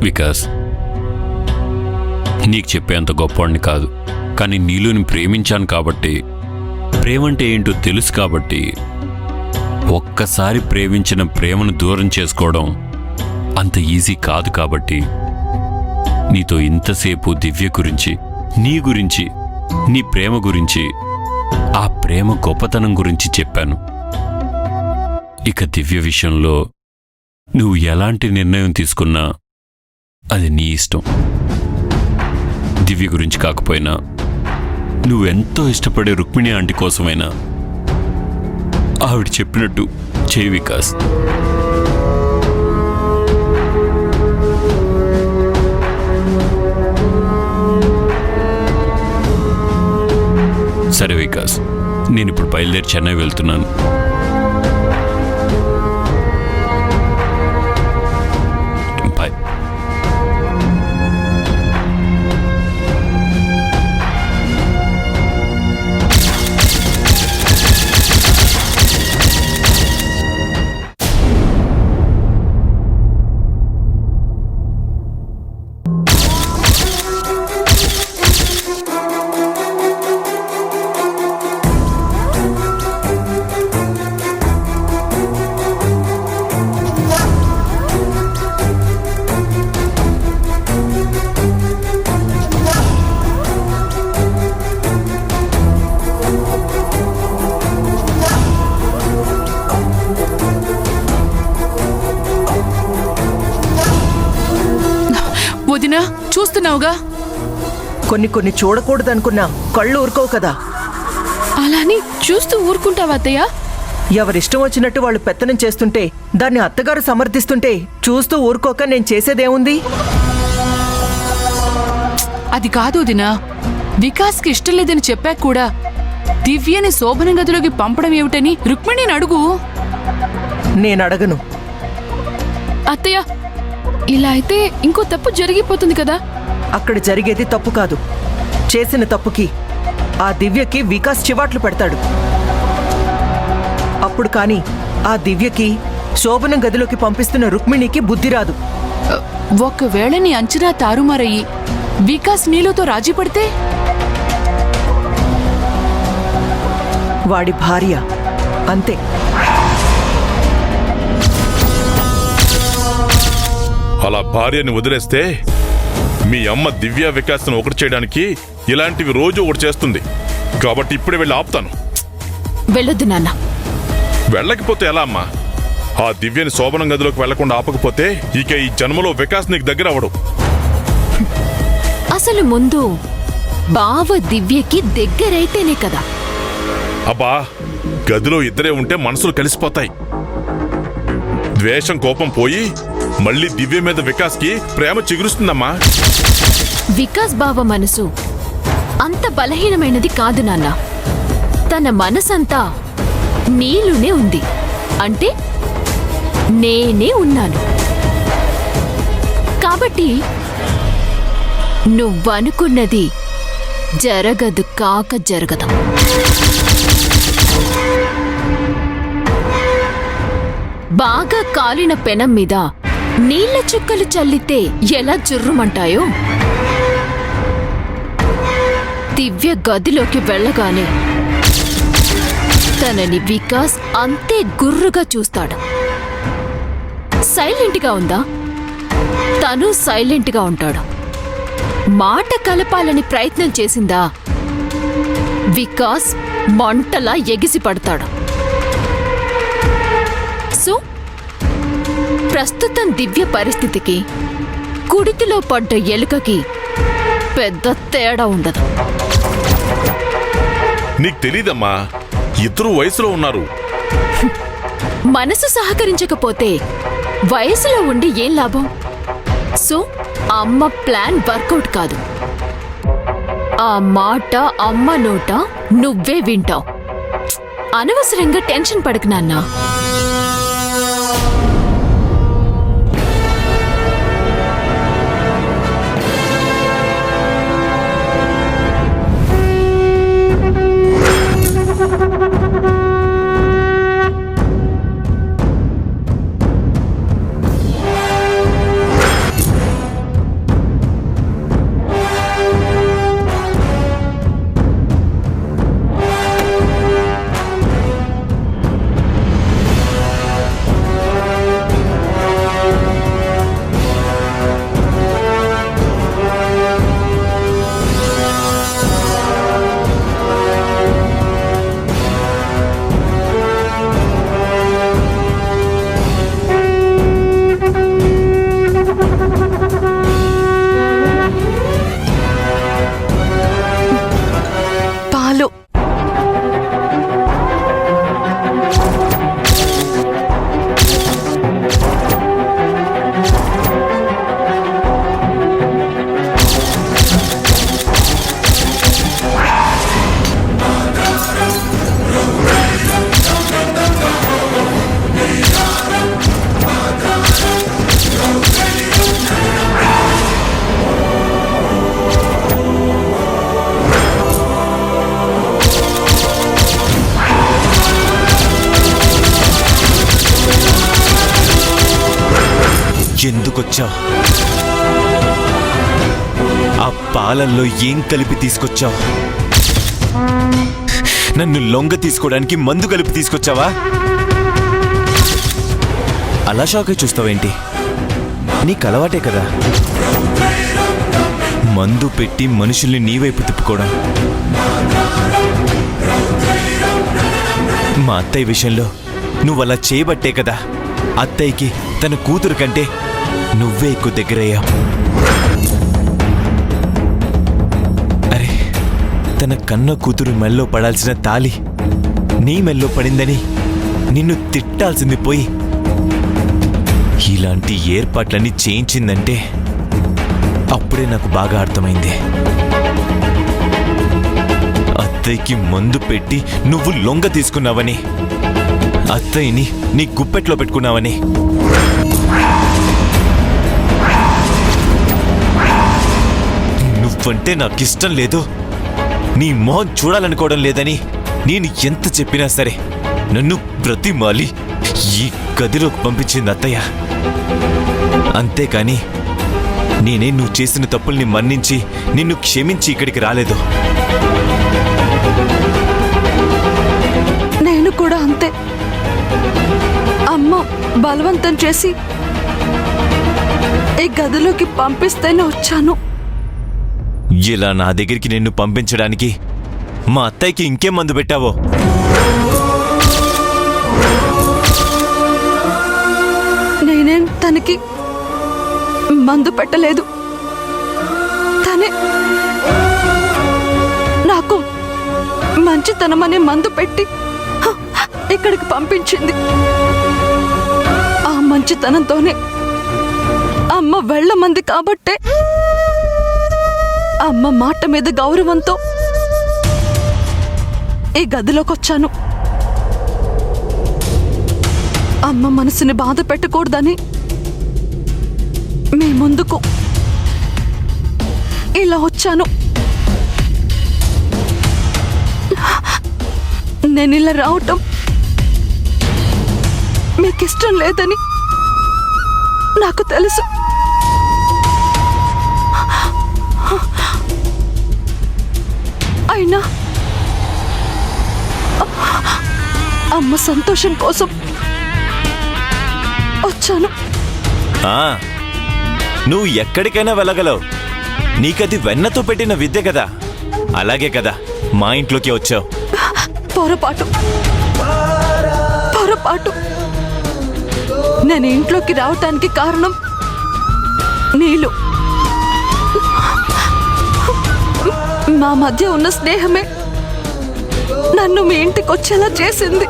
వికాస్, నీకు చెప్పేంత గొప్పవాడిని కాదు, కానీ నీలోని ప్రేమించాను కాబట్టి, ప్రేమంటే ఏంటో తెలుసు కాబట్టి, ఒక్కసారి ప్రేమించిన ప్రేమను దూరం చేసుకోవడం అంత ఈజీ కాదు కాబట్టి నీతో ఇంతసేపు దివ్య గురించి, నీ గురించి, నీ ప్రేమ గురించి, ఆ ప్రేమ గొప్పతనం గురించి చెప్పాను. ఇక దివ్య విషయంలో నువ్వు ఎలాంటి నిర్ణయం తీసుకున్నా అది నీ ఇష్టం. దివ్య గురించి కాకపోయినా నువ్వెంతో ఇష్టపడే రుక్మిణి ఆంటీ కోసమైనా ఆవిడ చెప్పినట్టు చేయి వికాస్. సరే వికాస్, నేనిప్పుడు బయలుదేరి చెన్నై వెళ్తున్నాను. బాయ్. వదినా, చూస్తున్నావుగా, కొన్ని చూడకూడదనుకున్నా కళ్ళు ఊరుకోవు కదా. అలాని చూస్తూ ఊరుకుంటావా అత్తయ్య? ఎవరిష్టం వచ్చినట్టు వాళ్ళు పెత్తనం చేస్తుంటే, దాన్ని అత్తగారు సమర్థిస్తుంటే చూస్తూ ఊరుకోక నేను చేసేదేముంది? అది కాదు వదినా, వికాస్కి ఇష్టం లేదని చెప్పాక కూడా దివ్యని శోభన గదిలోకి పంపడం ఏమిటని రుక్మిణిని అడుగు. నేనడగను. అత్తయ్య, ఇలా అయితే ఇంకో తప్పు జరిగిపోతుంది కదా. అక్కడ జరిగేది తప్పు కాదు. చేసిన తప్పుకి ఆ దివ్యకి వికాస్ చివాట్లు పెడతాడు. అప్పుడు కాని ఆ దివ్యకి శోభనం గదిలోకి పంపిస్తున్న రుక్మిణికి బుద్ధి రాదు. ఒకవేళ నీ అంచనా తారుమారయ్యి వికాస్ నీలోతో రాజీ పడితే? వాడి భార్య అంతే. అలా భార్యని వదిలేస్తే మీ అమ్మ దివ్య వికాస్ను ఒకటి చేయడానికి ఇలాంటివి రోజు ఒకటి చేస్తుంది. కాబట్టి ఇప్పుడే వెళ్ళి ఆపుతాను. వెళ్ళొద్దు నాన్న. వెళ్ళకపోతే ఎలా అమ్మా? ఆ దివ్యని శోభనం గదిలోకి వెళ్లకుండా ఆపకపోతే ఇక ఈ జన్మలో వికాస్ నీకు దగ్గర అవడు. అసలు ముందు బావ దివ్యకి దగ్గరైతేనే కదా. అబ్బా, గదిలో ఇద్దరే ఉంటే మనసులు కలిసిపోతాయి. ద్వేషం కోపం పోయి మళ్ళీ దివ్య మీద వికాస్కి ప్రేమ చిగురుస్తుందమ్మా. వికాస్ బావ మనసు అంత బలహీనమైనది కాదు నాన్న. తన మనసంతా నీలోనే ఉంది. అంటే నేనే ఉన్నాను. కాబట్టి నువ్వనుకున్నది జరగదు కాక జరగదు. బాగా కాలిన పెనం మీద నీళ్ల చుక్కలు చల్లితే ఎలా జుర్రుమంటాయో, దివ్య గదిలోకి వెళ్ళగానే తనని వికాస్ అంతే గుర్రుగా చూస్తాడు. సైలెంట్గా ఉందా, తను సైలెంట్గా ఉంటాడు. మాట కలపాలని ప్రయత్నం చేసిందా, వికాస్ మంటలా ఎగిసి పడతాడు. సో ప్రస్తుతం దివ్య పరిస్థితికి కుడితిలో పడ్డ ఎలుకకి పెద్ద తేడా ఉండదు. నీకు తెలీదమ్మా, ఇద్దరు వయసులో ఉన్నారు. మనసు సహకరించకపోతే వయసులో ఉండి ఏం లాభం? సో అమ్మ ప్లాన్ వర్కౌట్ కాదు. ఆ మాట అమ్మ నోట నువ్వే వింటావు. అనవసరంగా టెన్షన్ పడకు నాన్నా. ఎందుకొచ్చావు? ఆ పాలల్లో ఏం కలిపి తీసుకొచ్చావు? నన్ను లొంగ తీసుకోవడానికి మందు కలిపి తీసుకొచ్చావా? అలా షాకే చూస్తావేంటి? నీకు అలవాటే కదా మందు పెట్టి మనుషుల్ని నీ వైపు తిప్పుకోవడం. మా అత్తయ్య విషయంలో నువ్వలా చేయబట్టే కదా అత్తయ్యకి తన కూతురు కంటే నువ్వే ఎక్కువ దగ్గరయ్యావు. అరే, తన కన్న కూతురు మెల్లో పడాల్సిన తాలి నీ మెల్లో పడిందని నిన్ను తిట్టాల్సింది పోయి ఇలాంటి ఏర్పాట్లన్నీ చేయించిందంటే అప్పుడే నాకు బాగా అర్థమైంది. అత్తయ్యకి మందు పెట్టి నువ్వు లొంగ తీసుకున్నావని, అత్తయ్యని నీ గుప్పెట్లో పెట్టుకున్నావని. నువ్వంటే నాకిష్టం లేదు, నీ మొహం చూడాలనుకోవడం లేదని నేను ఎంత చెప్పినా సరే నన్ను బ్రతిమాలి ఈ గదిలోకి పంపించింది అత్తయ్య. అంతేకాని నేనే నువ్వు చేసిన తప్పుల్ని మన్నించి నిన్ను క్షమించి ఇక్కడికి రాలేదు. నేను కూడా అంతే. అమ్మ బలవంతం చేసి ఈ గదిలోకి పంపిస్తేనే వచ్చాను. ఇలా నా దగ్గరికి నిన్ను పంపించడానికి మా అత్తయ్యకి ఇంకేం మందు పెట్టావో? నేనేం తనకి మందు పెట్టలేదు. తనే నాకు మంచితనమనే మందు పెట్టి ఇక్కడికి పంపించింది. ఆ మంచితనంతోనే అమ్మ వెళ్ళమంది కాబట్టే అమ్మ మాట మీద గౌరవంతో ఈ గదిలోకి వచ్చాను. అమ్మ మనసుని బాధ పెట్టకూడదని మీ ముందుకు ఇలా వచ్చాను. నేను ఇలా రావటం మీకు ఇష్టం లేదని నాకు తెలుసు. అయినా అమ్మ సంతోషం కోసం వచ్చాను. నువ్వు ఎక్కడికైనా వెళ్ళగలవు, నీకది వెన్నతో పెట్టిన విద్య కదా. అలాగే కదా మా ఇంట్లోకి వచ్చావు. పొరపాటు. నేను ఇంట్లోకి రావటానికి కారణం నీళ్ళు. మా మధ్య ఉన్న స్నేహమే నన్ను మీ ఇంటికి వచ్చేలా చేసింది.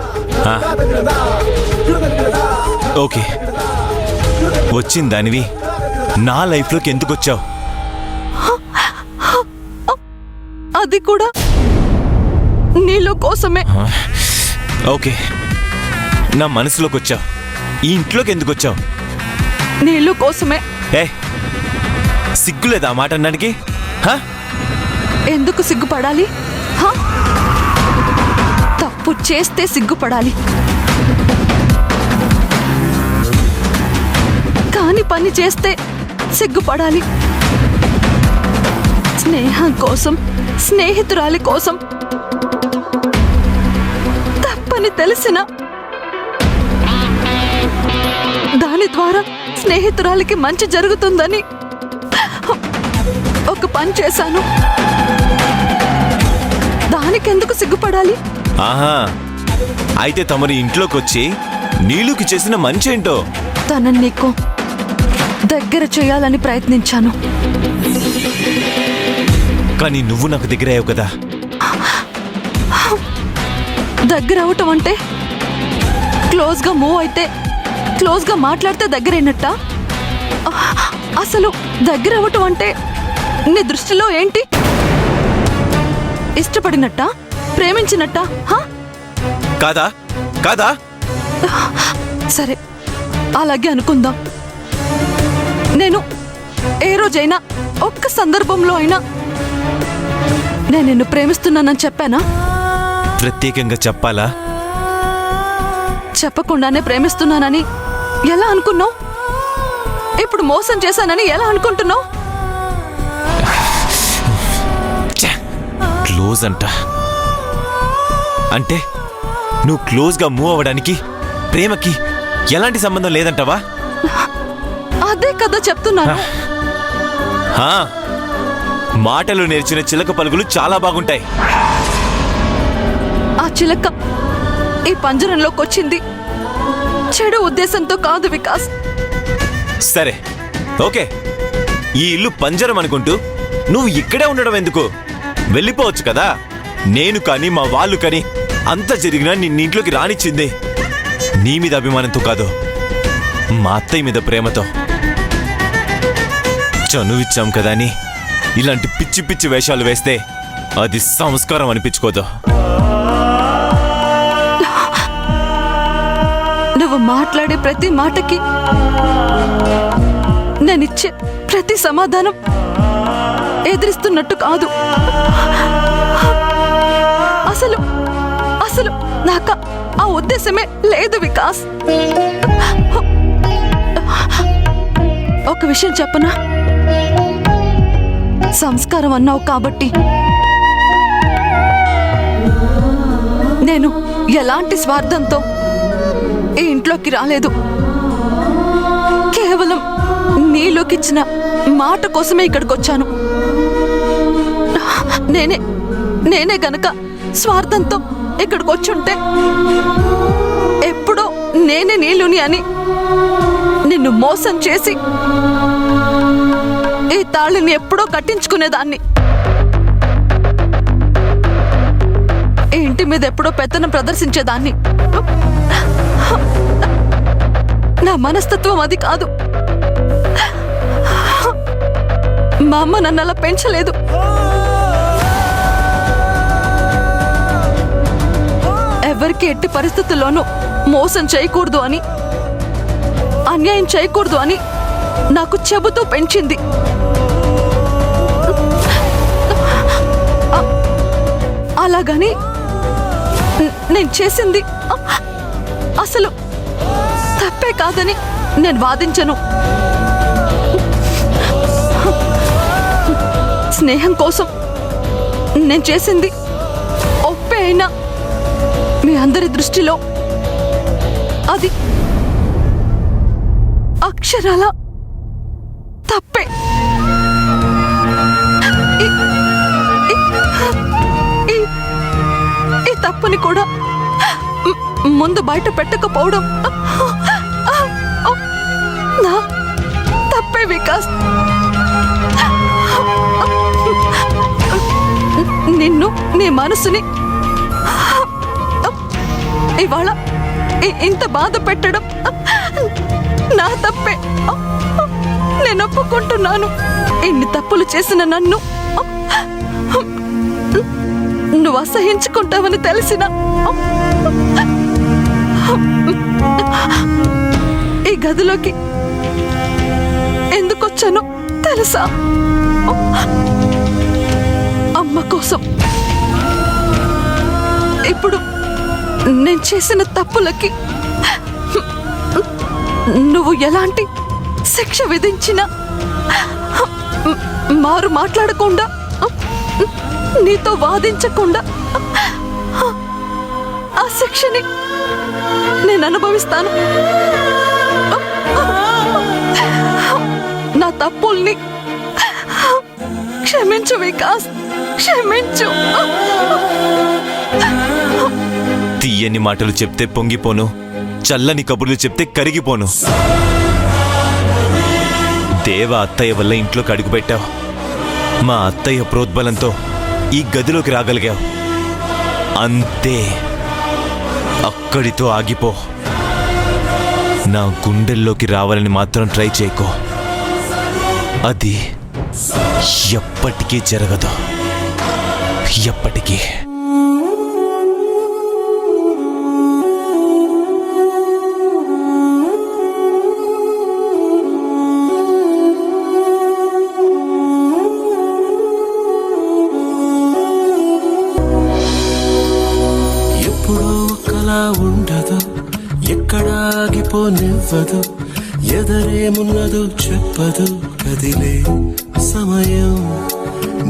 ఓకే, వచ్చిన దానివి నా లైఫ్లోకి ఎందుకు వచ్చావు? అది కూడా నీలో కోసమే. ఓకే, నా మనసులోకి వచ్చావు. ఈ ఇంట్లోకి ఎందుకు వచ్చావు? నీలో కోసమే. ఏ, సిగ్గులేదా ఆ మాట అన్నానికి? ఎందుకు సిగ్గుపడాలి? తప్పు చేస్తే సిగ్గుపడాలి, కాని పని చేస్తే సిగ్గుపడాలి. స్నేహం కోసం, స్నేహితురాలి కోసం తప్పని తెలిసిన దాని ద్వారా స్నేహితురాలికి మంచి జరుగుతుందని ఒక పని చేశాను. దానికెందుకు సిగ్గుపడాలి? ఆహా, అయితే తమరి ఇంట్లోకి వచ్చి నీళ్ళుకి చేసిన మంచేంటో? తనని నీకు దగ్గర చేయాలని ప్రయత్నించాను, కానీ నువ్వు నాకు దగ్గర అయ్యావు కదా. దగ్గర అవటం అంటే క్లోజ్గా మూవ్ అయితే, క్లోజ్గా మాట్లాడితే దగ్గరైనట్ట? అసలు దగ్గర అవటం అంటే నీ దృష్టిలో ఏంటి? ఇష్టపడినట్ట? ప్రేమించినట్ట? కాదా కాదా? సరే, అలాగే అనుకుందాం. నేను ఏ రోజైనా, ఒక్క సందర్భంలో అయినా నేను నిన్ను ప్రేమిస్తున్నానని చెప్పానా? ప్రత్యేకంగా చెప్పాలా? చెప్పకుండానే ప్రేమిస్తున్నానని ఎలా అనుకున్నావు? ఇప్పుడు మోసం చేశానని ఎలా అనుకుంటున్నావు? క్లోజ్ అంట అంటే నువ్వు క్లోజ్గా మూవ్ అవ్వడానికి ప్రేమకి ఎలాంటి సంబంధం లేదంటావా? అదే కదా చెప్తున్నాను. హా, మాటలు నేర్చిన చిలక పలుకులు చాలా బాగుంటాయి. ఆ చిలక ఈ పంజరంలోకి వచ్చింది చెడు ఉద్దేశంతో కాదు వికాస్. సరే ఓకే, ఈ ఇల్లు పంజరం అనుకుంటూ నువ్వు ఇక్కడే ఉండడం ఎందుకు? వెళ్ళిపోవచ్చు కదా. నేను కానీ మా వాళ్ళు కానీ అంత జరిగినా నిన్నింట్లోకి రానిచ్చింది నీ మీద అభిమానంతో కాదు, మా అత్తయ్య మీద ప్రేమతో. చనువిచ్చాం కదా అని ఇలాంటి పిచ్చి పిచ్చి వేషాలు వేస్తే అది సంస్కారం అనిపించుకోదు. నువ్వు మాట్లాడే ప్రతి మాటకి నేనిచ్చే ప్రతి సమాధానం ఎదిరిస్తున్నట్టు కాదు. అసలు అసలు నాకు ఆ ఉద్దేశమే లేదు వికాస్. ఒక విషయం చెప్పనా? సంస్కారం అన్నావు కాబట్టి నేను ఎలాంటి స్వార్థంతో ఈ ఇంట్లోకి రాలేదు. కేవలం నీలోకిచ్చిన మాట కోసమే ఇక్కడికి వచ్చాను. నేనే గనక స్వార్థంతో ఇక్కడికి వచ్చుంటే ఎప్పుడో నేనే నీలుని అని నిన్ను మోసం చేసి ఈ తాళిని ఎప్పుడో కట్టించుకునేదాన్ని. ఈ ఇంటి మీద ఎప్పుడో పెత్తనం ప్రదర్శించేదాన్ని. నా మనస్తత్వం అది కాదు. మా అమ్మ నన్ను అలా పెంచలేదు. ఎవరికి ఎట్టి పరిస్థితుల్లోనూ మోసం చేయకూడదు అని, అన్యాయం చేయకూడదు అని నాకు చెబుతూ పెంచింది. అలాగని నేను చేసింది అసలు తప్పే కాదని నేను వాదించను. స్నేహం కోసం నేను చేసింది ఒప్పే అయినా మీ అందరి దృష్టిలో అది అక్షరాల తప్పే. ఈ తప్పుని కూడా ముందు బయట పెట్టకపోవడం నా తప్పే వికాస్. నిన్ను, నీ మనసుని ఇవాళ ఇంత బాధ పెట్టడం నా తప్పే. నేను ఒప్పుకుంటున్నాను. ఇన్ని తప్పులు చేసిన నన్ను నువ్వు అసహించుకుంటావని తెలిసిన ఈ గదిలోకి ఎందుకొచ్చానో తెలుసా? అమ్మ కోసం. ఇప్పుడు నేను చేసిన తప్పులకి నువ్వు ఎలాంటి శిక్ష విధించినా మారు మాట్లాడకుండా, నీతో వాదించకుండా ఆ శిక్షని నేను అనుభవిస్తాను. నా తప్పుల్ని క్షమించు వికాస్, క్షమించు. తీయని మాటలు చెప్తే పొంగిపోను, చల్లని కబుర్లు చెప్తే కరిగిపోను. దేవ అత్తయ్య వల్ల ఇంట్లోకి అడుగుపెట్టావు. మా అత్తయ్య ప్రోద్బలంతో ఈ గదిలోకి రాగలిగావు. అంతే, అక్కడితో ఆగిపో. నా గుండెల్లోకి రావాలని మాత్రం ట్రై చేయకో. అది ఎప్పటికీ జరగదు, ఎప్పటికీ. ఎప్పుడూ ఒకలా ఉండదు, ఎక్కడ ఆగిపోనివ్వదు. ఎదరేమున్నదో చెప్పదు కదిలే సమయం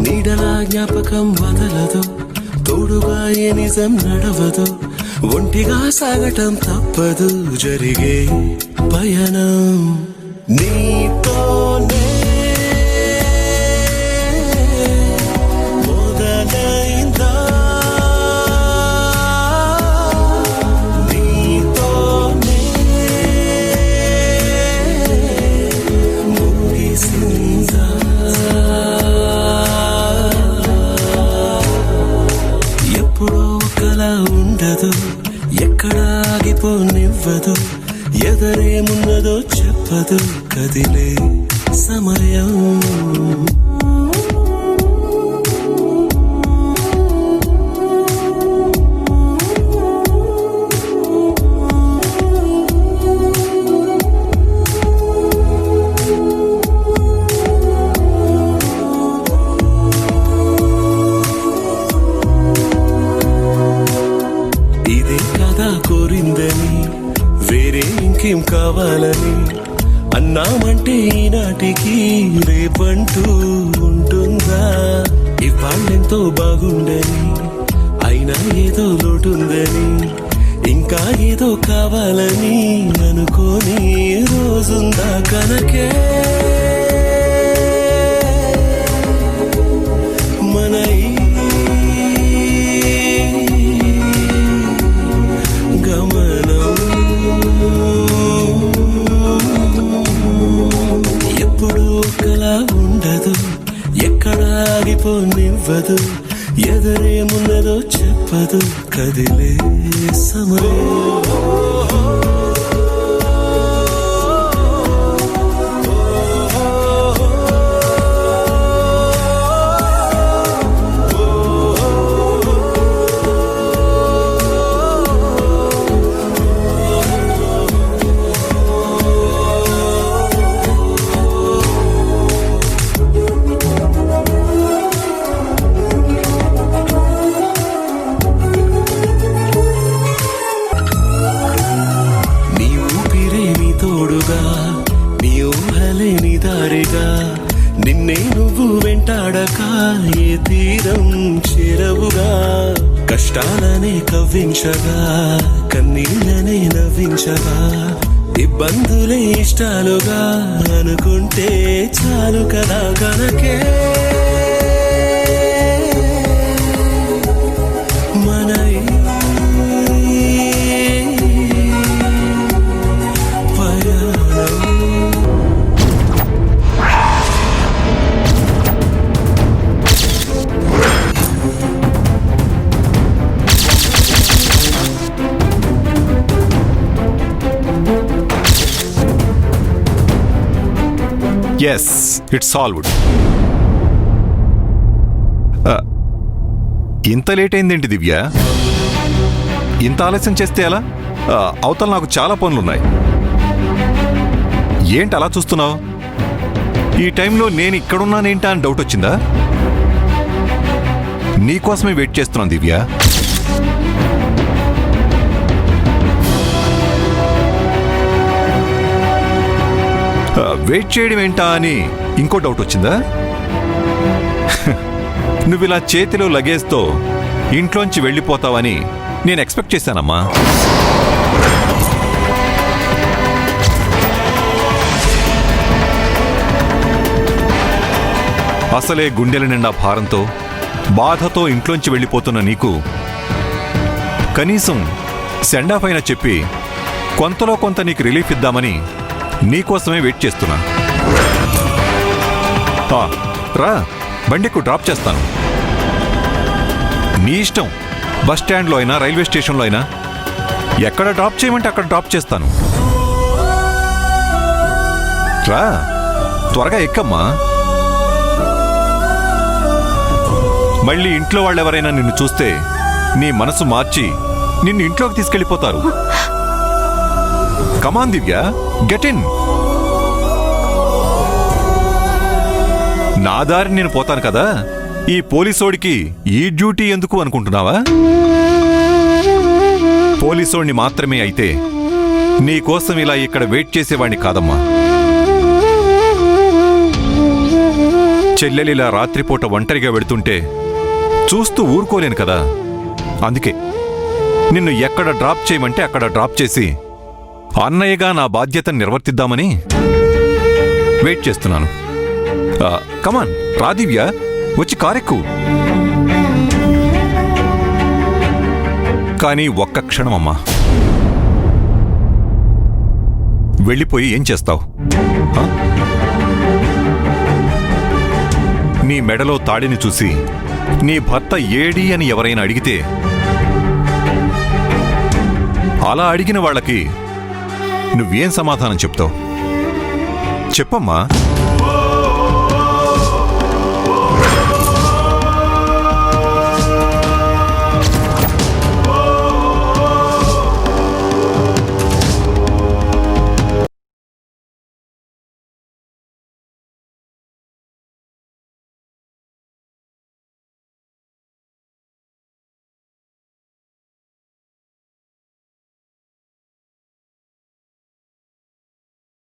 నీడలా జ్ఞాపకం వదలదు తోడుగా ఏ నిజం నడవదు ఒంటిగా సాగటం తప్పదు జరిగే పయనం నీతోనే మొదలైందా నీతోనే ముగిసిందా ఎప్పుడో ఒకలా ఉండదు ఎక్కడ ఆగిపోనివ్వదు ఎదరేమున్నదో చెప్పదు కదిలే సమయం ఇదే కదా కోరిందని వేరే ఇంకేం కావాలని అన్నామంటే ఈనాటికి రేపంటూ ఉంటుందా ఇవాళ్ళెంతో బాగుండని అయినా ఏదో లోటుందని ఇంకా ఏదో కావాలని అనుకోని రోజుందా కనకే మన ఎప్పుడు ఒకలా ఉండదు ఎక్కడ ఆగిపోనివ్వదు ఎదరేమున్నదో చెప్పదు కదిలే సమయం నీ ఊహలే నీ దారిగా నిన్నే నువ్వు వెంటాడక ఏ తీరం చేరవుగా కష్టాలనే కవ్వించగా కన్నీళ్ళనే నవ్వించగా ఇబ్బందులే ఇష్టాలుగా అనుకుంటే చాలు కదా కనకే మన ఎస్ ఇట్స్ సాల్వ్డ్. ఇంత లేట్ అయిందేంటి దివ్య? ఇంత ఆలస్యం చేస్తే ఎలా? అవతల నాకు చాలా పనులున్నాయి. ఏంటి అలా చూస్తున్నావు? ఈ టైంలో నేను ఇక్కడున్నానేంటా అని డౌట్ వచ్చిందా? నీకోసమే వెయిట్ చేస్తున్నాను దివ్య. వెయిట్ చేయడం ఏంటా అని ఇంకో డౌట్ వచ్చిందా? నువ్విలా చేతిలో లగేజ్తో ఇంట్లోంచి వెళ్ళిపోతావని నేను ఎక్స్పెక్ట్ చేశానమ్మా. అసలే గుండెల నిండా భారంతో బాధతో ఇంట్లోంచి వెళ్ళిపోతున్న నీకు కనీసం సెండ్ ఆఫ్ అయినా చెప్పి కొంతలో కొంత నీకు రిలీఫ్ ఇద్దామని నీకోసమే వెయిట్ చేస్తున్నా. రా, బండికు డ్రాప్ చేస్తాను. నీ ఇష్టం. బస్ స్టాండ్లో అయినా రైల్వే స్టేషన్లో అయినా ఎక్కడ డ్రాప్ చేయమంటే అక్కడ డ్రాప్ చేస్తాను. రా, త్వరగా ఎక్కమ్మా. మళ్ళీ ఇంట్లో వాళ్ళెవరైనా నిన్ను చూస్తే నీ మనసు మార్చి నిన్ను ఇంట్లోకి తీసుకెళ్ళిపోతారు. కమాన్ దివ్య, గెట్ ఇన్. నా దారి నేను పోతాను కదా, ఈ పోలీసోడికి ఈ డ్యూటీ ఎందుకు అనుకుంటున్నావా? పోలీసోడిని మాత్రమే అయితే నీకోసం ఇలా ఇక్కడ వెయిట్ చేసేవాణ్ణి కాదమ్మా. చెల్లెలిలా రాత్రిపూట ఒంటరిగా వెడుతుంటే చూస్తూ ఊరుకోలేను కదా. అందుకే నిన్ను ఎక్కడ డ్రాప్ చేయమంటే అక్కడ డ్రాప్ చేసి అన్నయ్యగా నా బాధ్యతను నిర్వర్తిద్దామని వెయిట్ చేస్తున్నాను. కమాన్ రా దివ్య, వచ్చి కారెక్కు. కానీ ఒక్క క్షణం అమ్మా, వెళ్ళిపోయి ఏం చేస్తావు? నీ మెడలో తాడిని చూసి నీ భర్త ఏడి అని ఎవరైనా అడిగితే అలా అడిగిన వాళ్ళకి నువ్వేం సమాధానం చెప్తావు? చెప్పమ్మా.